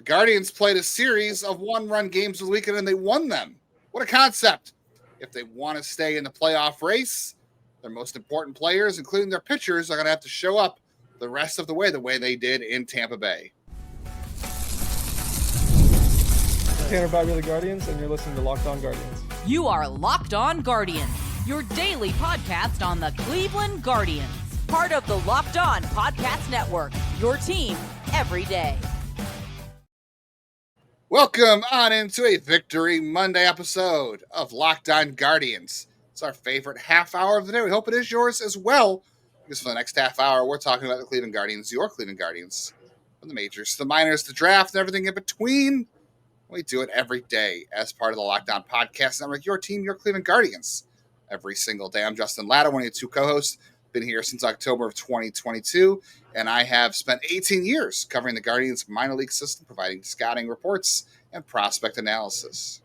The Guardians played a series of one-run games this weekend, and they won them. What a concept. If they want to stay in the playoff race, their most important players, including their pitchers, are going to have to show up the rest of the way they did in Tampa Bay. Tanner Bibee of the Guardians, and you're listening to Locked On Guardians. You are Locked On Guardians, your daily podcast on the Cleveland Guardians. Part of the Locked On Podcast Network, your team every day. Welcome on into a Victory Monday episode of Locked On Guardians. It's our favorite half hour of the day. We hope it is yours as well, because for the next half hour, we're talking about the Cleveland Guardians, your Cleveland Guardians, from the majors, the minors, the draft, and everything in between. We do it every day as part of the Locked On Podcast Network, your team, your Cleveland Guardians, every single day. I'm Justin Lada, one of the two co-hosts. Been here since October of 2022, and I have spent 18 years covering the Guardians minor league system, providing scouting reports and prospect analysis.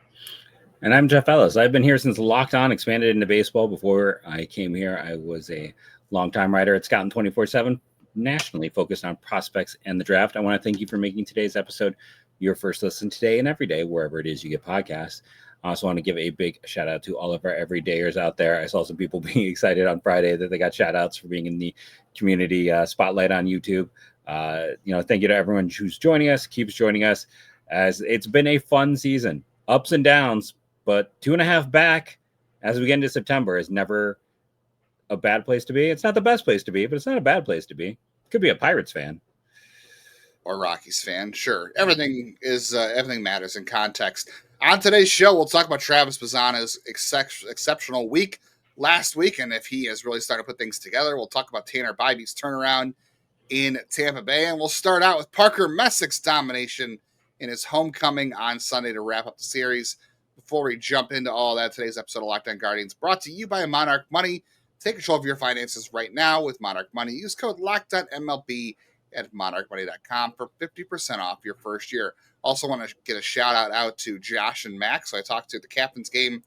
And I'm Jeff Ellis. I've been here since Locked On expanded into baseball. Before I came here, I was a longtime writer at Scouting 24/7, nationally focused on prospects and the draft. I want to thank you for making today's episode your first listen today and every day, wherever it is you get podcasts. I also want to give a big shout out to all of our everydayers out there. I saw some people being excited on Friday that they got shout outs for being in the community spotlight on YouTube. Thank you to everyone who's joining us, keeps joining us, as it's been a fun season, ups and downs, but 2.5 back as we get into September is never a bad place to be. It's not the best place to be, but it's not a bad place to be. Could be a Pirates fan. Or Rockies fan, sure. Everything matters in context. On today's show, we'll talk about Travis Bazzana's exceptional week last week, and if he has really started to put things together. We'll talk about Tanner Bibee's turnaround in Tampa Bay, and we'll start out with Parker Messick's domination in his homecoming on Sunday to wrap up the series. Before we jump into all that, today's episode of Locked On Guardians brought to you by Monarch Money. Take control of your finances right now with Monarch Money. Use code LOCKEDONMLB at monarchmoney.com for 50% off your first year. Also want to get a shout out to Josh and Max. So I talked to the captain's game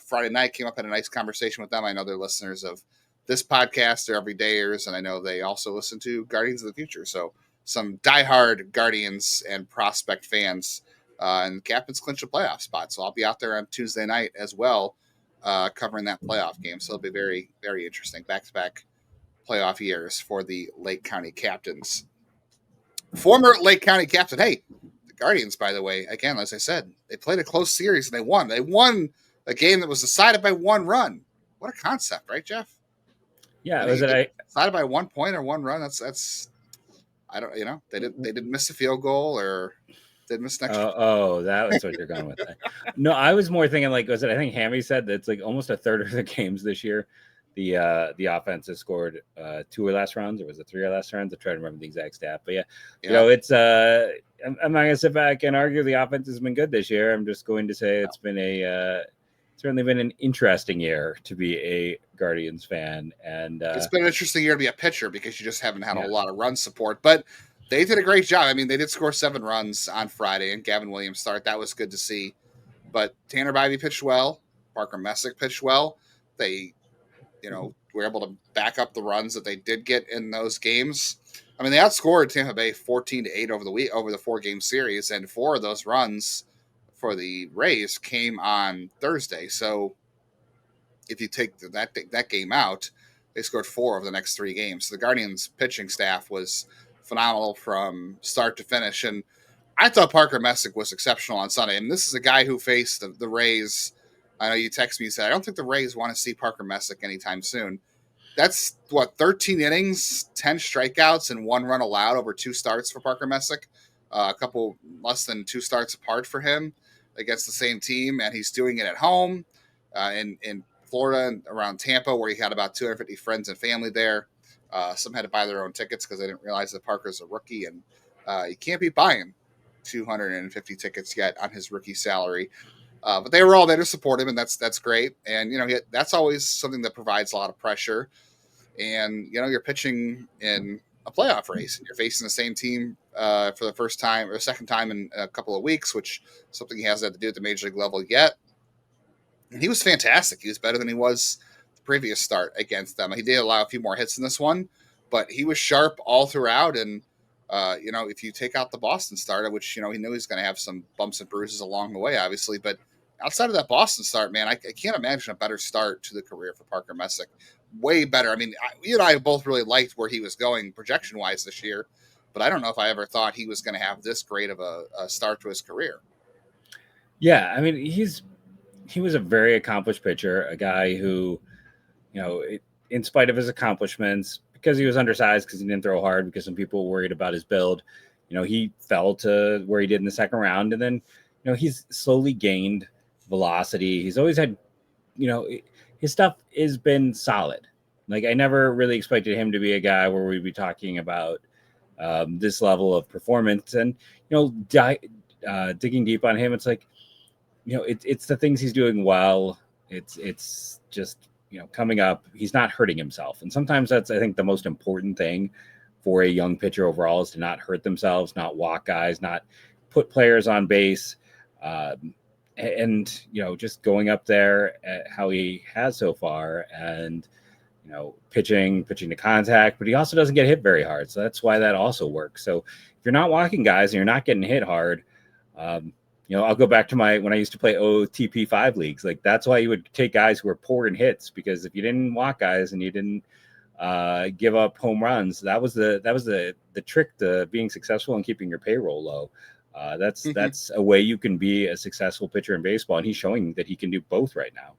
Friday night, came up, had a nice conversation with them. I know they're listeners of this podcast, they're everydayers, and I know they also listen to Guardians of the Future. So some diehard Guardians and prospect fans, and the captain's clinched a playoff spot. So I'll be out there on Tuesday night as well, covering that playoff game. So it'll be very, very interesting. Back-to-back playoff years for the Lake County Captains. Former Lake County Captain, hey, the Guardians, by the way, again, as I said, they played a close series and they won. They won a game that was decided by one run. What a concept, right, Jeff? Yeah, decided by 1 point or one run. That's I don't, they didn't miss a field goal or did miss an extra. Oh, that was what you're going with. No, I was more thinking I think Hammy said that it's like almost a third of the games this year. The offense has scored 2 or less runs, or was it 3 or less runs? I'm trying to remember the exact stat, but it's I'm not gonna sit back and argue the offense has been good this year. I'm just going to say it's been certainly been an interesting year to be a Guardians fan, and it's been an interesting year to be a pitcher because you just haven't had a lot of run support. But they did a great job. I mean, they did score 7 runs on Friday, and Gavin Williams start. That was good to see. But Tanner Bibee pitched well. Parker Messick pitched well. They were able to back up the runs that they did get in those games. I mean, they outscored Tampa Bay 14-8 over the 4-game series, and 4 of those runs for the Rays came on Thursday. So if you take that game out, they scored 4 of the next 3 games. So the Guardians pitching staff was phenomenal from start to finish, and I thought Parker Messick was exceptional on Sunday. And this is a guy who faced the Rays. I know you text me and said, I don't think the Rays want to see Parker Messick anytime soon. That's 13 innings, 10 strikeouts, and 1 run allowed over 2 starts for Parker Messick. A couple less than 2 starts apart for him against the same team. And he's doing it at home in Florida and around Tampa, where he had about 250 friends and family there. Some had to buy their own tickets because they didn't realize that Parker's a rookie. And you can't be buying 250 tickets yet on his rookie salary. But they were all there to support him, and that's great. And, that's always something that provides a lot of pressure. And, you're pitching in a playoff race, and you're facing the same team for the first time or second time in a couple of weeks, which is something he hasn't had to do at the major league level yet. And he was fantastic. He was better than he was the previous start against them. He did allow a few more hits in this one, but he was sharp all throughout. And If you take out the Boston start, which, he knew he's going to have some bumps and bruises along the way, obviously, but outside of that Boston start, man, I can't imagine a better start to the career for Parker Messick. Way better. I mean, you and I both really liked where he was going projection-wise this year, but I don't know if I ever thought he was going to have this great of a start to his career. Yeah, I mean, he was a very accomplished pitcher, a guy who, in spite of his accomplishments, because he was undersized, because he didn't throw hard, because some people were worried about his build, he fell to where he did in the second round. And then, he's slowly gained velocity. He's always had, his stuff has been solid. Like, I never really expected him to be a guy where we'd be talking about this level of performance. And, digging deep on him, it's like, it's the things he's doing well. It's just, coming up, he's not hurting himself. And sometimes that's, I think, the most important thing for a young pitcher overall, is to not hurt themselves, not walk guys, not put players on base. And just going up there at how he has so far, and, pitching to contact, but he also doesn't get hit very hard. So that's why that also works. So if you're not walking guys and you're not getting hit hard, I'll go back to when I used to play OTP5 leagues. Like, that's why you would take guys who were poor in hits, because if you didn't walk guys and you didn't give up home runs, that was the trick to being successful and keeping your payroll low. That's a way you can be a successful pitcher in baseball, and he's showing that he can do both right now.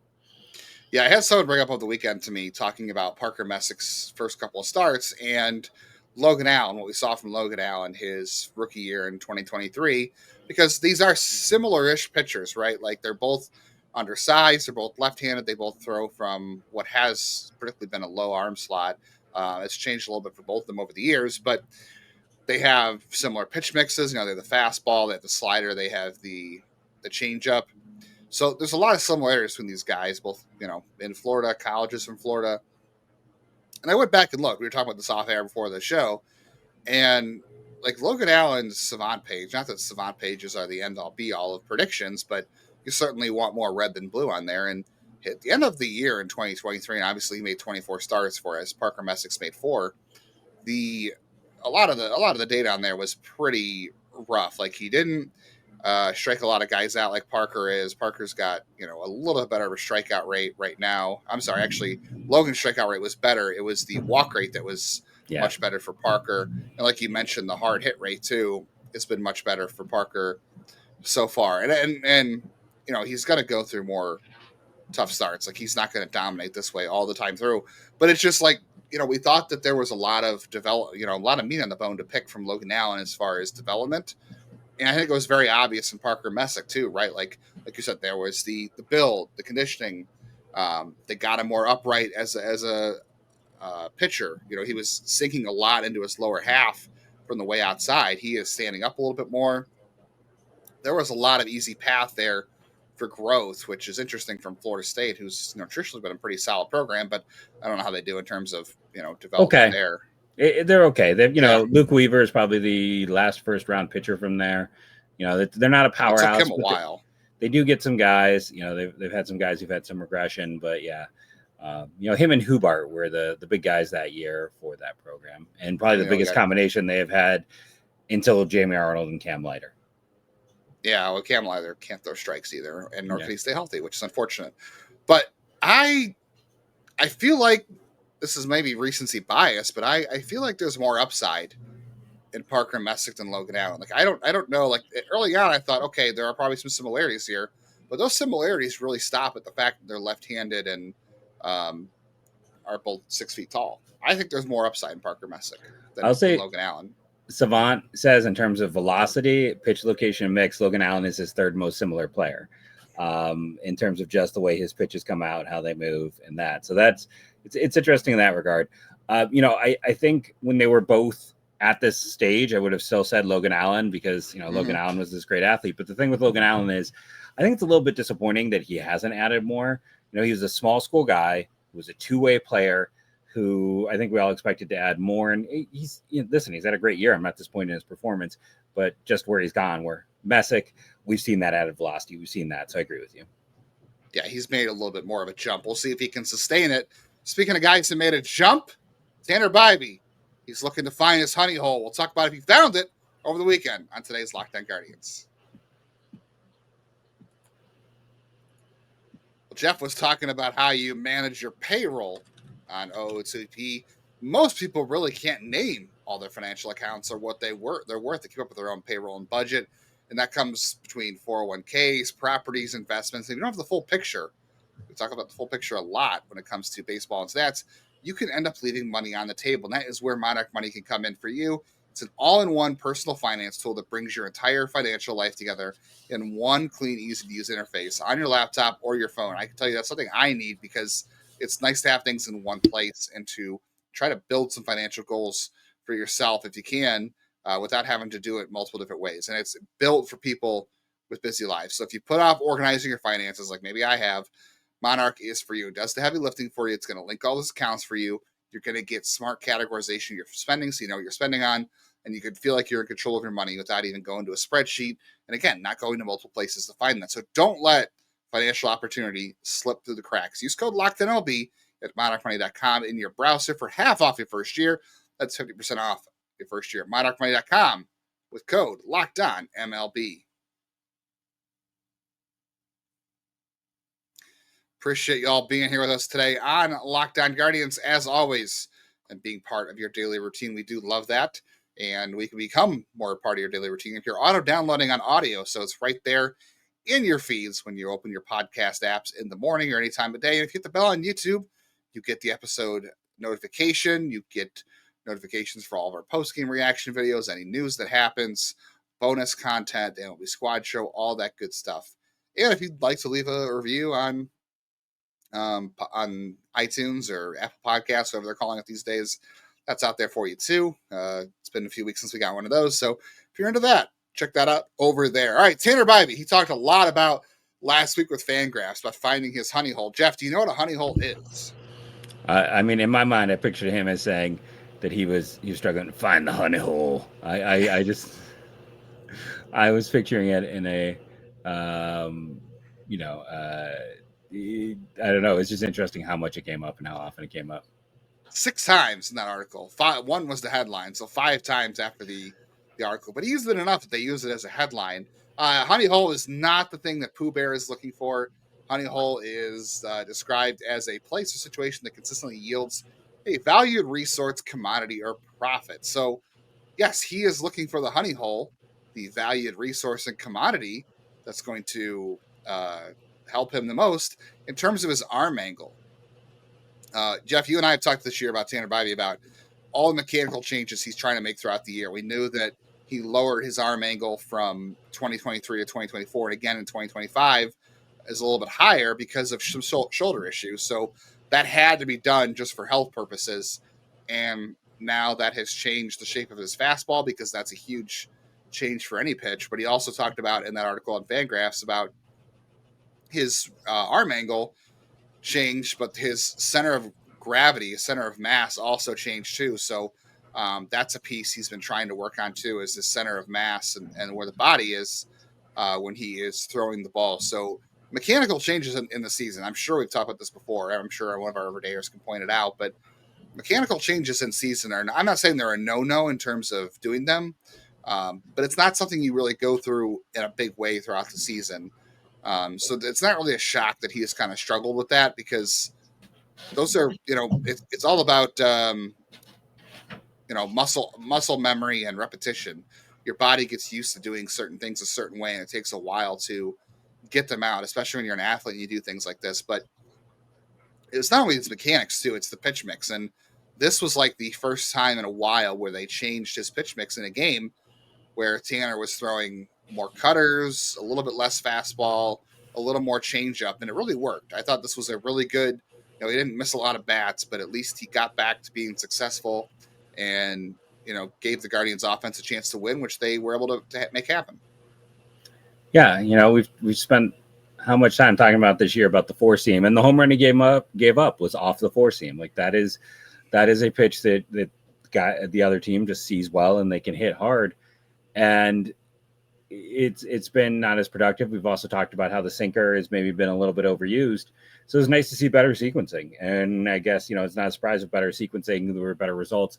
Yeah, I had someone bring up over the weekend to me talking about Parker Messick's first couple of starts and Logan Allen, what we saw from Logan Allen his rookie year in 2023, because these are similar-ish pitchers, right? Like, they're both undersized, they're both left-handed, they both throw from what has particularly been a low arm slot. It's changed a little bit for both of them over the years, but they have similar pitch mixes. They have the fastball, they have the slider, they have the changeup. So there's a lot of similarities between these guys, both, in Florida, colleges from Florida. And I went back and looked. We were talking about this off air before the show. And, like, Logan Allen's savant page, not that savant pages are the end-all be-all of predictions, but you certainly want more red than blue on there. And at the end of the year in 2023, and obviously he made 24 starts for us, Parker Messick's made 4. A lot of the data on there was pretty rough. Like, he didn't strike a lot of guys out like Parker is. Parker's got, a little bit better of a strikeout rate right now. I'm sorry, actually, Logan's strikeout rate was better. It was the walk rate that was much better for Parker. And like you mentioned, the hard hit rate too, it's been much better for Parker so far. And he's going to go through more tough starts. Like, he's not going to dominate this way all the time through. But it's just like, we thought that there was a lot of a lot of meat on the bone to pick from Logan Allen as far as development. And I think it was very obvious in Parker Messick too, right? Like you said, there was the build, the conditioning. They got him more upright as a pitcher. He was sinking a lot into his lower half from the way outside. He is standing up a little bit more. There was a lot of easy path there for growth, which is interesting from Florida State, who's traditionally been a pretty solid program, but I don't know how they do in terms of development there. They're okay. Luke Weaver is probably the last first round pitcher from there. They're not a powerhouse. It took him a while. They do get some guys. They've had some guys who've had some regression, but yeah, him and Hubart were the big guys that year for that program, and probably the biggest combination they have had until Jamie Arnold and Cam Leiter. Yeah, well, Cam Leiter can't throw strikes either, and nor can he stay healthy, which is unfortunate. But I feel like this is maybe recency bias, but I feel like there's more upside in Parker Messick than Logan Allen. Like, I don't know. Like, early on, I thought, okay, there are probably some similarities here, but those similarities really stop at the fact that they're left-handed and are both 6 feet tall. I think there's more upside in Parker Messick than Logan Allen. Savant says in terms of velocity, pitch location mix, Logan Allen is his third most similar player in terms of just the way his pitches come out, how they move, and that. So it's interesting in that regard. I think when they were both at this stage, I would have still said Logan Allen because, Logan Allen was this great athlete. But the thing with Logan Allen is I think it's a little bit disappointing that he hasn't added more. He was a small school guy who was a two-way player who I think we all expected to add more. And he's had a great year. I'm at this point in his performance, but just where he's gone, where Messick, we've seen that added velocity. We've seen that. So I agree with you. Yeah, he's made a little bit more of a jump. We'll see if he can sustain it. Speaking of guys who made a jump, Tanner Bibee. He's looking to find his honey hole. We'll talk about if he found it over the weekend on today's Locked On Guardians. Well, Jeff was talking about how you manage your payroll on OOTP. Most people really can't name all their financial accounts or what they're worth to keep up with their own payroll and budget. And that comes between 401ks, properties, investments. If you don't have the full picture, we talk about the full picture a lot when it comes to baseball and stats, you can end up leaving money on the table. And that is where Monarch Money can come in for you. It's an all-in-one personal finance tool that brings your entire financial life together in one clean, easy-to-use interface on your laptop or your phone. I can tell you that's something I need because it's nice to have things in one place and to try to build some financial goals for yourself if you can without having to do it multiple different ways. And it's built for people with busy lives. So if you put off organizing your finances like maybe I have, Monarch is for you. It does the heavy lifting for you. It's going to link all those accounts for you. You're going to get smart categorization of your spending so you know what you're spending on, and you can feel like you're in control of your money without even going to a spreadsheet. And again, not going to multiple places to find that. So don't let financial opportunity slip through the cracks. Use code LOCKEDONLB at monarchmoney.com in your browser for half off your first year. That's 50% off your first year at monarchmoney.com with code LOCKEDONMLB. Appreciate y'all being here with us today on Locked On Guardians, as always, and being part of your daily routine. We do love that, and we can become more part of your daily routine if you're auto-downloading on audio, so it's right there in your feeds when you open your podcast apps in the morning or any time of day. And if you hit the bell on YouTube, you get the episode notification. You get notifications for all of our post-game reaction videos, any news that happens, bonus content, MLB Squad Show, all that good stuff. And if you'd like to leave a review on iTunes or Apple Podcasts, whatever they're calling it these days, that's out there for you too. It's been a few weeks since we got one of those, so if you're into that, check that out over there. All right, Tanner Bibee, he talked a lot about last week with Fangraphs about finding his honey hole. Jeff, do you know what a honey hole is? I mean, in my mind, I pictured him as saying that he was struggling to find the honey hole. I was picturing it in a I don't know. It's just interesting how much it came up and how often it came up. 6 times in that article. 1 was the headline, so 5 times after the article. But he used it enough that they use it as a headline. Honey hole is not the thing that Pooh Bear is looking for. Honey hole is described as a place or situation that consistently yields a valued resource, commodity, or profit. So, yes, he is looking for the honey hole, the valued resource and commodity that's going to help him the most in terms of his arm angle. Jeff, you and I have talked this year about Tanner Bibee about all the mechanical changes he's trying to make throughout the year. We knew that he lowered his arm angle from 2023 to 2024, and again in 2025 is a little bit higher because of some shoulder issues. So that had to be done just for health purposes, and now that has changed the shape of his fastball because that's a huge change for any pitch. But he also talked about in that article on Fangraphs about his arm angle changed, but his center of gravity, his center of mass also changed too. So that's a piece he's been trying to work on too, is the center of mass and where the body is when he is throwing the ball. So mechanical changes in the season. I'm sure we've talked about this before. I'm sure one of our everydayers can point it out, but mechanical changes in season are, I'm not saying they're a no-no in terms of doing them, but it's not something you really go through in a big way throughout the season. So it's not really a shock that he has kind of struggled with that because those are, it's all about, muscle memory and repetition. Your body gets used to doing certain things a certain way, and it takes a while to get them out, especially when you're an athlete and you do things like this. But it's not only its mechanics too, it's the pitch mix. And this was like the first time in a while where they changed his pitch mix in a game where Tanner was throwing more cutters, a little bit less fastball, a little more changeup, and it really worked. I thought this was a really good, he didn't miss a lot of bats, but at least he got back to being successful and, gave the Guardians offense a chance to win, which they were able to make happen. Yeah, we've spent how much time talking about this year about the four seam, and the home run he gave up was off the four seam. Like that is a pitch that the other team just sees well and they can hit hard. And it's been not as productive. We've also talked about how the sinker has maybe been a little bit overused. So it's nice to see better sequencing. And I guess, it's not a surprise with better sequencing, there were better results.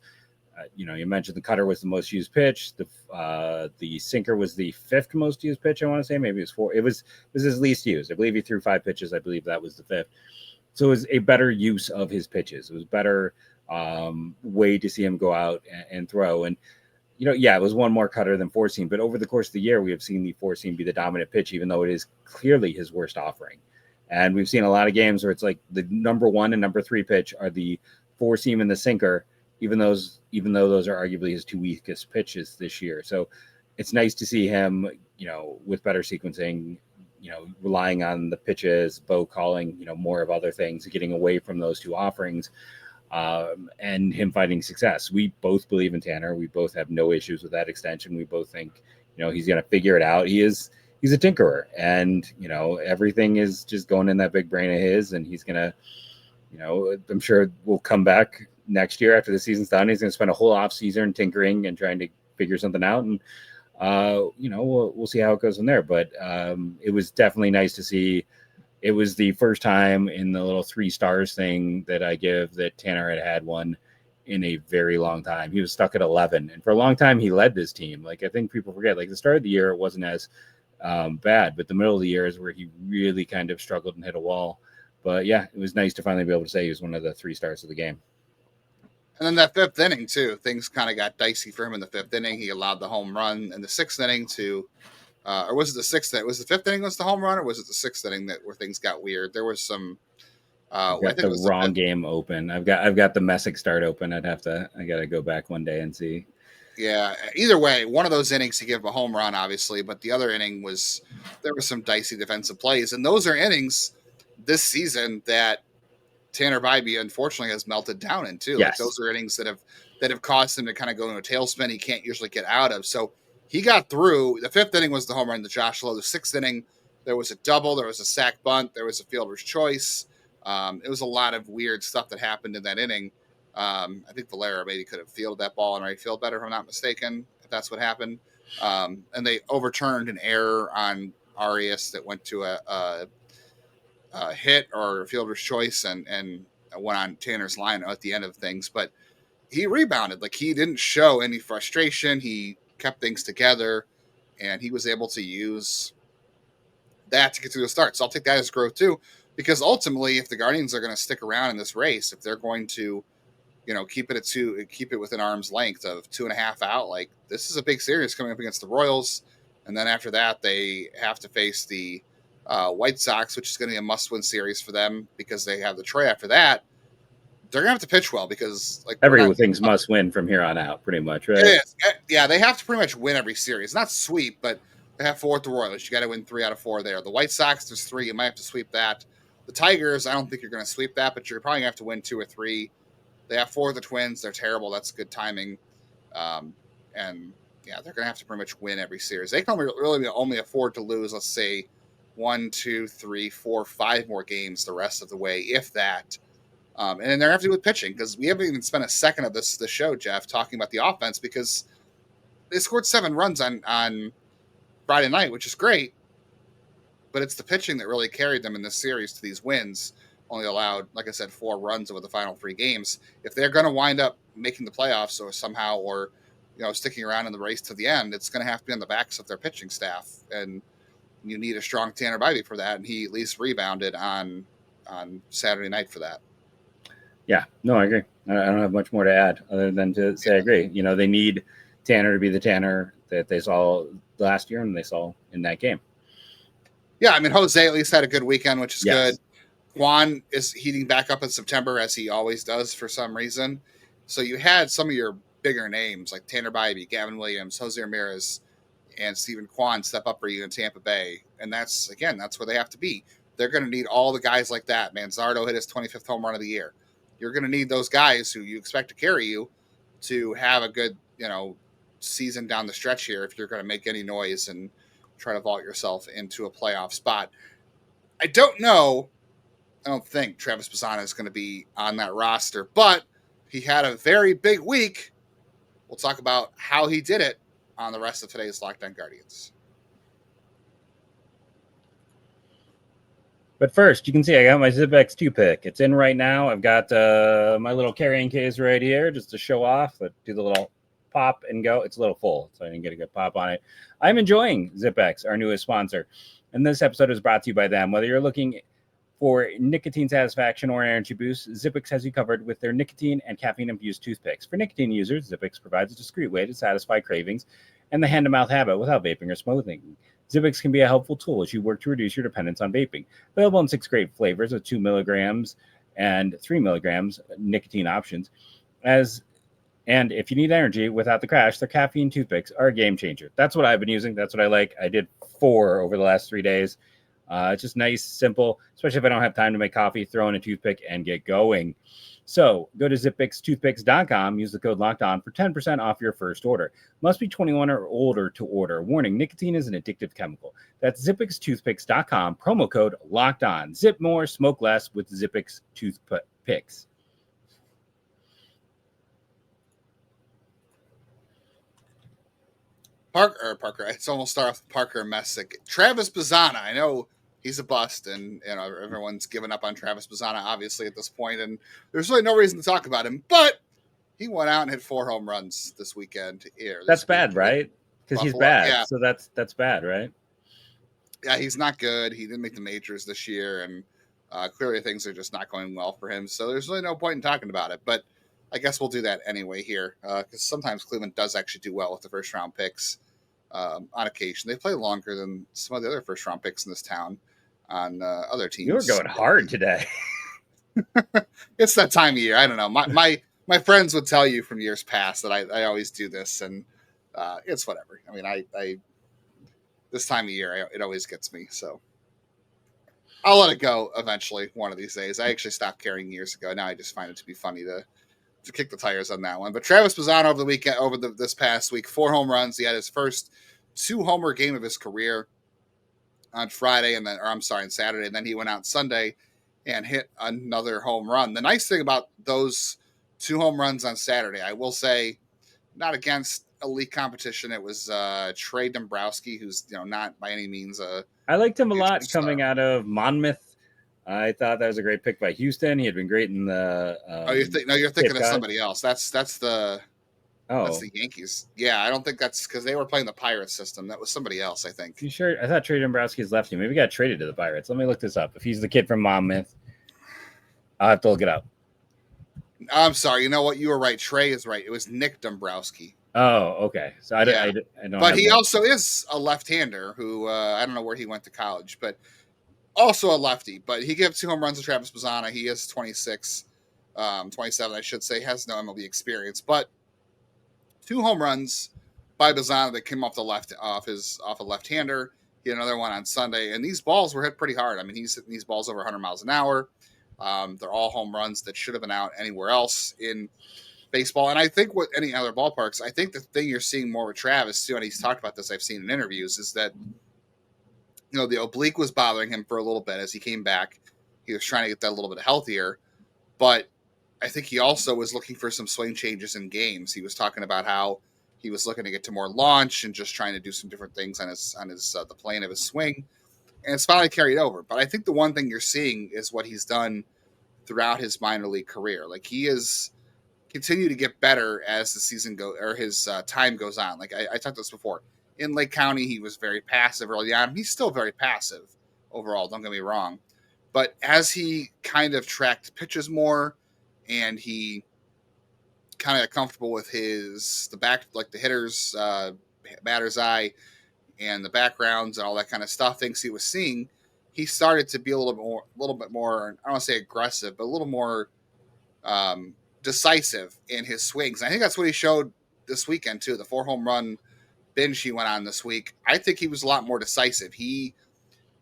You mentioned the cutter was the most used pitch. The sinker was the 5th most used pitch. I want to say maybe it was 4. It was his least used. I believe he threw 5 pitches. I believe that was the 5th. So it was a better use of his pitches. It was better way to see him go out and throw. And it was one more cutter than 4-seam. But over the course of the year, we have seen the 4-seam be the dominant pitch, even though it is clearly his worst offering. And we've seen a lot of games where it's like the number 1 and number 3 pitch are the 4-seam and the sinker, even though those are arguably his 2 weakest pitches this year. So it's nice to see him, with better sequencing, relying on the pitches, bow calling, more of other things, getting away from those 2 offerings, and him finding success. We both believe in Tanner. We both have no issues with that extension. We both think, he's going to figure it out. He's a tinkerer, and, everything is just going in that big brain of his, and he's going to, I'm sure we'll come back next year after the season's done. He's going to spend a whole off season tinkering and trying to figure something out. And, we'll see how it goes from there. But it was definitely nice to see. It was the first time in the little 3 stars thing that I give that Tanner had one in a very long time. He was stuck at 11. And for a long time, he led this team. Like, I think people forget, like, the start of the year, it wasn't as bad, but the middle of the year is where he really kind of struggled and hit a wall. But yeah, it was nice to finally be able to say he was one of the 3 stars of the game. And then that 5th inning too, things kind of got dicey for him in the 5th inning. He allowed the home run in the 6th inning to, or was it the 6th inning? Was the 5th inning was the home run, or was it the 6th inning where things got weird? There was some. I've got the wrong game open. I've got the Messick start open. I got to go back one day and see. Yeah, either way, one of those innings he gave a home run, obviously, but the other inning there was some dicey defensive plays, and those are innings this season that Tanner Bibee unfortunately has melted down into. Yes. Like, those are innings that have caused him to kind of go into a tailspin he can't usually get out of. So he got through. The 5th inning was the home run to Josh Lowe. The 6th inning, there was a double, there was a sac bunt, there was a fielder's choice. It was a lot of weird stuff that happened in that inning. I think Valera maybe could have fielded that ball in right field better, if I'm not mistaken, if that's what happened. And they overturned an error on Arias that went to a hit or a fielder's choice and went on Tanner's line at the end of things. But he rebounded. Like, he didn't show any frustration. He kept things together, and he was able to use that to get through the start. So I'll take that as growth too, because ultimately, if the Guardians are going to stick around in this race, if they're going to, keep it within arm's length of 2.5 out, like, this is a big series coming up against the Royals. And then after that, they have to face the White Sox, which is going to be a must-win series for them because they have the Troy after that. They're going to have to pitch well because, like, everything's must win from here on out, pretty much, right? It is. Yeah, they have to pretty much win every series. Not sweep, but they have 4 at the Royals. You got to win 3 out of 4 there. The White Sox, there's 3. You might have to sweep that. The Tigers, I don't think you're going to sweep that, but you're probably going to have to win 2 or 3. They have 4 of the Twins. They're terrible. That's good timing. And yeah, they're going to have to pretty much win every series. They can only afford to lose, let's say, 1, 2, 3, 4, 5 more games the rest of the way, if that. And then they're going to have to do with pitching, because we haven't even spent a second of this show, Jeff, talking about the offense, because they scored 7 runs on Friday night, which is great. But it's the pitching that really carried them in this series to these wins. Only allowed, like I said, 4 runs over the final 3 games. If they're going to wind up making the playoffs or somehow, or sticking around in the race to the end, it's going to have to be on the backs of their pitching staff, and you need a strong Tanner Bibee for that. And he at least rebounded on Saturday night for that. Yeah, no, I agree. I don't have much more to add other than to say I agree. They need Tanner to be the Tanner that they saw last year and they saw in that game. Yeah, I mean, Jose at least had a good weekend, which is Yes. good. Kwan is heating back up in September, as he always does for some reason. So you had some of your bigger names like Tanner Bibee, Gavin Williams, Jose Ramirez, and Stephen Kwan step up for you in Tampa Bay. And that's where they have to be. They're going to need all the guys like that. Manzardo hit his 25th home run of the year. You're going to need those guys who you expect to carry you to have a good, season down the stretch here if you're going to make any noise and try to vault yourself into a playoff spot. I don't think Travis Bazzana is going to be on that roster, but he had a very big week. We'll talk about how he did it on the rest of today's Locked On Guardians. But first, you can see I got my ZipX 2 pick. It's in right now. I've got my little carrying case right here just to show off. But do the little pop and go. It's a little full, so I didn't get a good pop on it. I'm enjoying ZipX, our newest sponsor. And this episode is brought to you by them. Whether you're looking for nicotine satisfaction or energy boost, Zippix has you covered with their nicotine and caffeine-infused toothpicks. For nicotine users, Zippix provides a discreet way to satisfy cravings and the hand-to-mouth habit without vaping or smoking. Zippix can be a helpful tool as you work to reduce your dependence on vaping. Available in 6 great flavors with 2 milligrams and 3 milligrams nicotine options. And if you need energy without the crash, their caffeine toothpicks are a game changer. That's what I've been using. That's what I like. I did 4 over the last 3 days. It's just nice, simple, especially if I don't have time to make coffee, throw in a toothpick and get going. So go to zipixtoothpicks.com, use the code LOCKEDON for 10% off your first order. Must be 21 or older to order. Warning, nicotine is an addictive chemical. That's zipixtoothpicks.com, promo code LOCKEDON. Zip more, smoke less with Zippix toothpicks. Parker. It's almost start off with Parker and Messick. Travis Bazzana. I know he's a bust, and everyone's given up on Travis Bazzana obviously at this point, and there's really no reason to talk about him. But he went out and hit 4 home runs this weekend. That's bad, right? Because he's bad. Yeah. So that's bad, right? Yeah, he's not good. He didn't make the majors this year, and clearly things are just not going well for him. So there's really no point in talking about it. But I guess we'll do that anyway here, because sometimes Cleveland does actually do well with the first round picks. On occasion, they play longer than some of the other first round picks in this town on other teams. You were going hard today. It's that time of year. I don't know. My friends would tell you from years past that I always do this, and it's whatever. I mean, I this time of year it always gets me. So I'll let it go eventually. One of these days. I actually stopped caring years ago. Now I just find it to be funny to kick the tires on that one. But Travis Bazzana over the weekend, this past week, 4 home runs. He had his first 2-homer game of his career on Friday, on Saturday, and then he went out Sunday and hit another home run. The nice thing about those 2 home runs on Saturday, I will say, not against elite competition. It was Trey Dombrowski, who's not by any means I liked him a lot coming out of Monmouth. I thought that was a great pick by Houston. He had been great in the. You're thinking of somebody else. That's the Yankees. Yeah, I don't think that's because they were playing the Pirates system. That was somebody else, I think. You sure? I thought Trey Dombrowski's lefty. Maybe he got traded to the Pirates. Let me look this up. If he's the kid from Monmouth, I'll have to look it up. I'm sorry. You know what? You were right. Trey is right. It was Nick Dombrowski. Oh, okay. So I don't. But he also is a left-hander who I don't know where he went to college, but. Also a lefty, but he gave 2 home runs to Travis Bazzana. He is 27, I should say, has no MLB experience, but 2 home runs by Bazzana that came off a left-hander. He had another one on Sunday, and these balls were hit pretty hard. I mean, he's hitting these balls over 100 miles an hour. They're all home runs that should have been out anywhere else in baseball. And I think with any other ballparks, I think the thing you're seeing more with Travis too, and he's talked about this, I've seen in interviews, is that the oblique was bothering him for a little bit as he came back. He was trying to get that a little bit healthier, but I think he also was looking for some swing changes in games. He was talking about how he was looking to get to more launch and just trying to do some different things on the plane of his swing, and it's finally carried over. But I think the one thing you're seeing is what he's done throughout his minor league career. Like, he has continued to get better as the season his time goes on. Like I talked this before. In Lake County, he was very passive early on. He's still very passive overall, don't get me wrong. But as he kind of tracked pitches more and he kind of got comfortable with the hitter's batter's eye and the backgrounds and all that kind of stuff, things he was seeing, he started to be a little bit more, I don't want to say aggressive, but a little more decisive in his swings. And I think that's what he showed this weekend too. The 4 home run binge he went on this week, I think he was a lot more decisive. He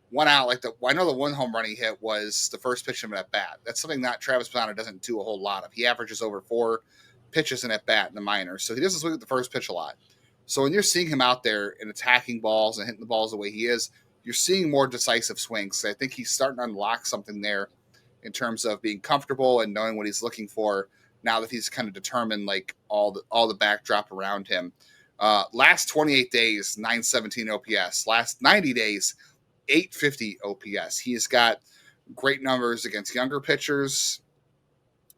went out I know the 1 home run he hit was the first pitch of an at bat. That's something that Travis Bazzana doesn't do a whole lot of. He averages over 4 pitches in at bat in the minors, so he doesn't swing at the first pitch a lot. So when you're seeing him out there and attacking balls and hitting the balls the way he is, you're seeing more decisive swings. So I think he's starting to unlock something there in terms of being comfortable and knowing what he's looking for now that he's kind of determined all the backdrop around him. Last 28 days, 917 OPS. Last 90 days, 850 OPS. He has got Great numbers against younger pitchers.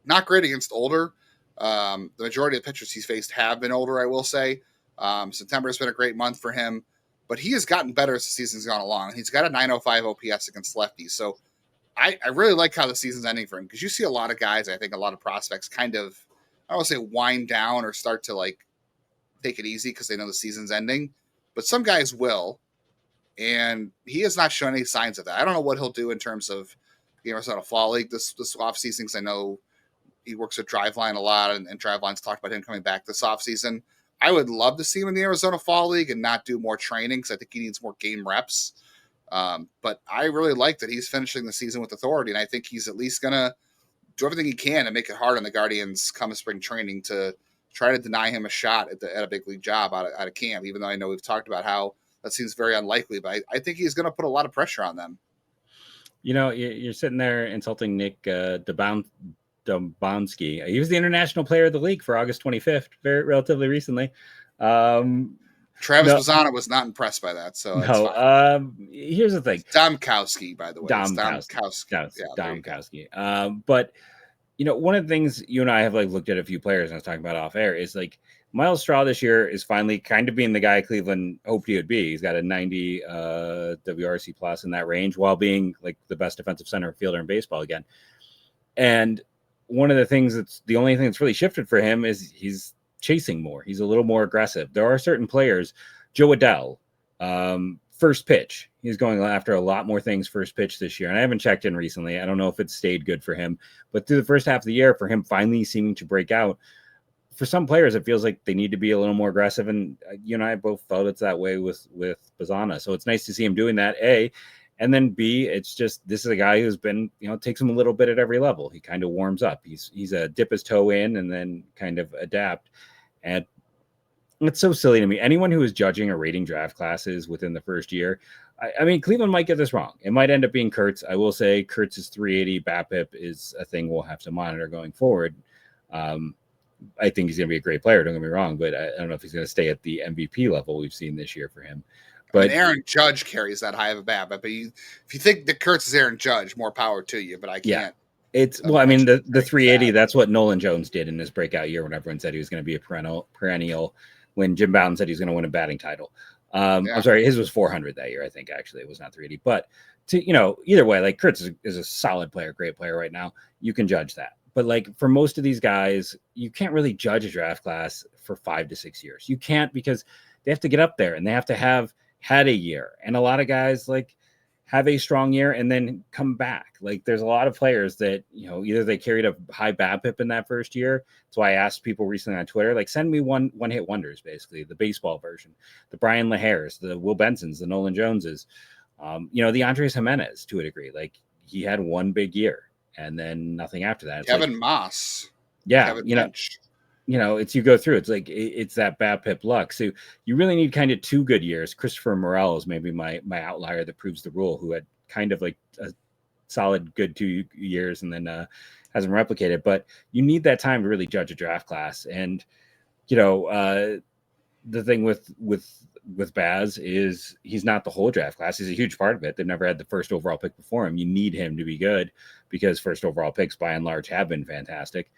Not great against older. The majority of the pitchers he's faced have been older, I will say. September has been a great month for him, but he has gotten better as the season's gone along. He's got a 905 OPS against lefties. So I really like how the season's ending for him, because you see a lot of guys, I think a lot of prospects kind of, I don't want to say wind down or start to like take it easy because they know the season's ending, but some guys will. And he has not shown any signs of that. I don't know what he'll do in terms of the Arizona Fall League this offseason, because I know he works with Driveline a lot, and Driveline's talked about him coming back this offseason. I would love to see him in the Arizona Fall League and not do more training, because I think he needs more game reps. But I really like that he's finishing the season with authority, and I think he's at least going to do everything he can to make it hard on the Guardians come spring training to try to deny him a shot at a big league job out of camp, even though I know we've talked about how that seems very unlikely. But I think he's going to put a lot of pressure on them. You know, you're sitting there insulting Nick Dombrowski. He was the International Player of the League for August 25th, relatively recently. Travis Bazzana was not impressed by that. So here's the thing. Domkowski, by the way. Domkowski. But you know, one of the things you and I have like looked at a few players, and I was talking about off air, is like Miles Straw this year is finally kind of being the guy Cleveland hoped he would be. He's got a 90 WRC plus in that range, while being like the best defensive center fielder in baseball again. And one of the things the only thing that's really shifted for him is he's chasing more. He's a little more aggressive. There are certain players, Joe Adell, first pitch. He's going after a lot more things first pitch this year. And I haven't checked in recently. I don't know if it's stayed good for him, but through the first half of the year, for him finally seeming to break out, for some players, it feels like they need to be a little more aggressive. And you and I both felt it's that way with Bazzana. So it's nice to see him doing that, A. And then B, it's just, this is a guy who's been, you know, it takes him a little bit at every level. He kind of warms up. He's a dip his toe in and then kind of adapt. And it's so silly to me. Anyone who is judging or rating draft classes within the first year, I mean, Cleveland might get this wrong. It might end up being Kurtz. I will say Kurtz's 380 BAPIP is a thing we'll have to monitor going forward. I think he's going to be a great player. Don't get me wrong, but I don't know if he's going to stay at the MVP level we've seen this year for him. But I mean, Aaron Judge carries that high of a BAPIP. But if you think that Kurtz is Aaron Judge, more power to you. But I can't. Yeah. It's I mean, the 380. That's what Nolan Jones did in his breakout year when everyone said he was going to be a perennial. When Jim Bowden said he was going to win a batting title. I'm sorry, his was 400 that year. I think actually it was not 380. But either way, like Kurtz is a solid player, great player right now. You can judge that. But like for most of these guys, you can't really judge a draft class for 5 to 6 years. You can't, because they have to get up there and they have to have had a year. And a lot of guys like have a strong year and then come back. Like there's a lot of players that, either they carried a high BABIP in that first year. So I asked people recently on Twitter, like send me one hit wonders, basically the baseball version, the Brian Lahares, the Will Bensons, the Nolan Joneses, the Andres Jimenez to a degree. Like he had one big year and then nothing after that. It's Kevin Moss. Yeah. Kevin Lynch. It's you go through. It's like it's that BABIP luck. So you really need kind of 2 good years. Christopher Morel is maybe my outlier that proves the rule, who had kind of like a solid good 2 years and then hasn't replicated. But you need that time to really judge a draft class. And the thing with Baz is he's not the whole draft class. He's a huge part of it. They've never had the first overall pick before him. You need him to be good because first overall picks by and large have been fantastic.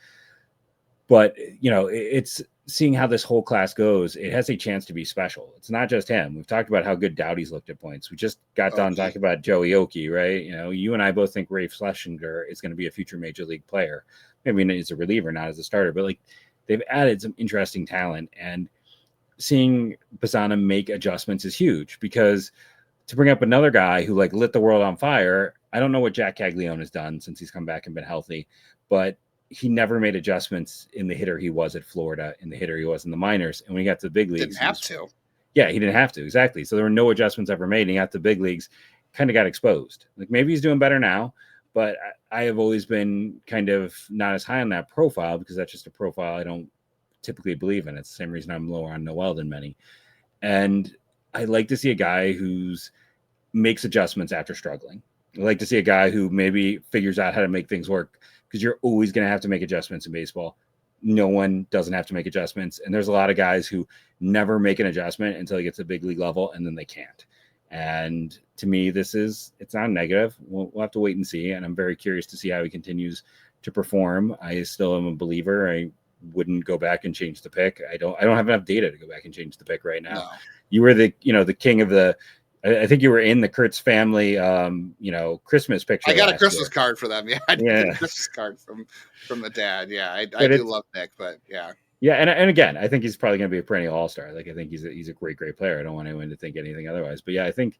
But, it's seeing how this whole class goes. It has a chance to be special. It's not just him. We've talked about how good Doughty's looked at points. We just got done talking about Joey Oakey, right? You and I both think Rafe Schlesinger is going to be a future major league player. Maybe as a reliever, not as a starter, but like they've added some interesting talent, and seeing Bazzana make adjustments is huge, because to bring up another guy who like lit the world on fire, I don't know what Jack Caglione has done since he's come back and been healthy, but he never made adjustments in the hitter he was at Florida, in the hitter he was in the minors. And when he got to the big leagues, didn't have to. Yeah, he didn't have to. Exactly. So there were no adjustments ever made. And he got to the big leagues, kind of got exposed. Like maybe he's doing better now, but I have always been kind of not as high on that profile, because that's just a profile I don't typically believe in. It's the same reason I'm lower on Noel than many. And I like to see a guy who's makes adjustments after struggling. I like to see a guy who maybe figures out how to make things work, because you're always going to have to make adjustments in baseball. No one doesn't have to make adjustments. And there's a lot of guys who never make an adjustment until they get to the big league level, and then they can't. And to me, it's not negative. We'll have to wait and see. And I'm very curious to see how he continues to perform. I still am a believer. I wouldn't go back and change the pick. I don't have enough data to go back and change the pick right now. No. You were the king of the, I think you were in the Kurtz family, Christmas picture. I got a Christmas card for them. Yeah, I did Yeah. get a Christmas card from the dad. Yeah, I do love Nick, but yeah. Yeah, and again, I think he's probably going to be a perennial all-star. Like, I think he's a great player. I don't want anyone to think anything otherwise. But yeah, I think,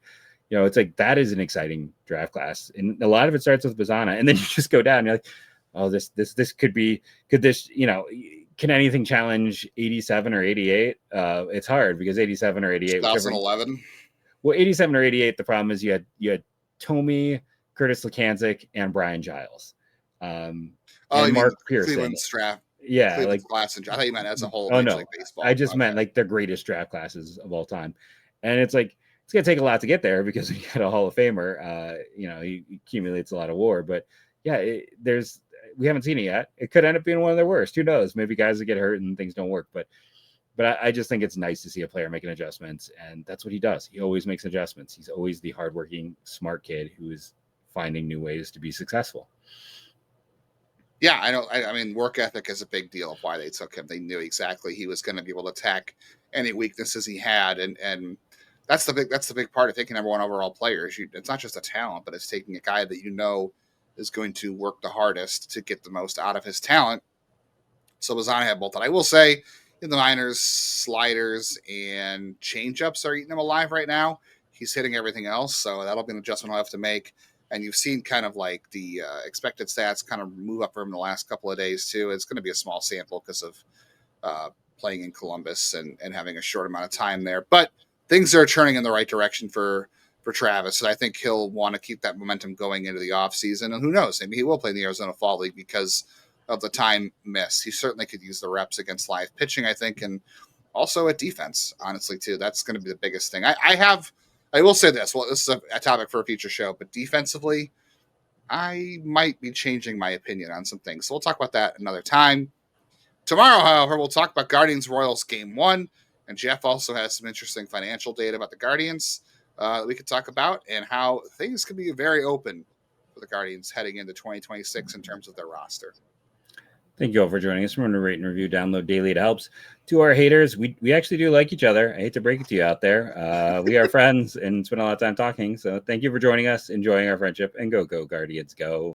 it's like that is an exciting draft class, and a lot of it starts with Bazzana, and then you just go down. And you're like, oh, this could this, can anything challenge 87 or 88? It's hard because 87 or 88, 2011. Well, 87 or 88, the problem is you had Tomey, Curtis Lukanczyk, and Brian Giles. And Mark Pearson. Cleveland's draft. Yeah, Cleveland's class. I thought you meant as a whole. Oh, no. Like baseball. I just meant like the greatest draft classes of all time. And it's like, it's going to take a lot to get there because he had a Hall of Famer. He accumulates a lot of WAR. But yeah, we haven't seen it yet. It could end up being one of their worst. Who knows? Maybe guys that get hurt and things don't work. But I just think it's nice to see a player making adjustments. And that's what he does. He always makes adjustments. He's always the hardworking, smart kid who is finding new ways to be successful. Yeah, I know. I mean, work ethic is a big deal of why they took him. They knew exactly he was going to be able to attack any weaknesses he had, and that's the big part of taking number one overall players. It's not just a talent, but it's taking a guy that is going to work the hardest to get the most out of his talent. So Bazzana had both. And I will say, in the minors, sliders and changeups are eating him alive right now. He's hitting everything else, so that'll be an adjustment I'll have to make. And you've seen kind of like the expected stats kind of move up for him the last couple of days, too. It's going to be a small sample because of playing in Columbus and having a short amount of time there. But things are turning in the right direction for Travis. And I think he'll want to keep that momentum going into the offseason. And who knows? Maybe he will play in the Arizona Fall League because of the time missed. He certainly could use the reps against live pitching, I think, and also at defense, honestly, too. That's going to be the biggest thing. I will say this. Well, this is a topic for a future show, but defensively, I might be changing my opinion on some things. So we'll talk about that another time. Tomorrow, however, we'll talk about Guardians-Royals Game 1, and Jeff also has some interesting financial data about the Guardians that we could talk about and how things could be very open for the Guardians heading into 2026 in terms of their roster. Thank you all for joining us. Remember to rate and review, download daily. It helps. To our haters, we actually do like each other. I hate to break it to you out there. We are friends and spend a lot of time talking. So thank you for joining us, enjoying our friendship, and go Guardians, go.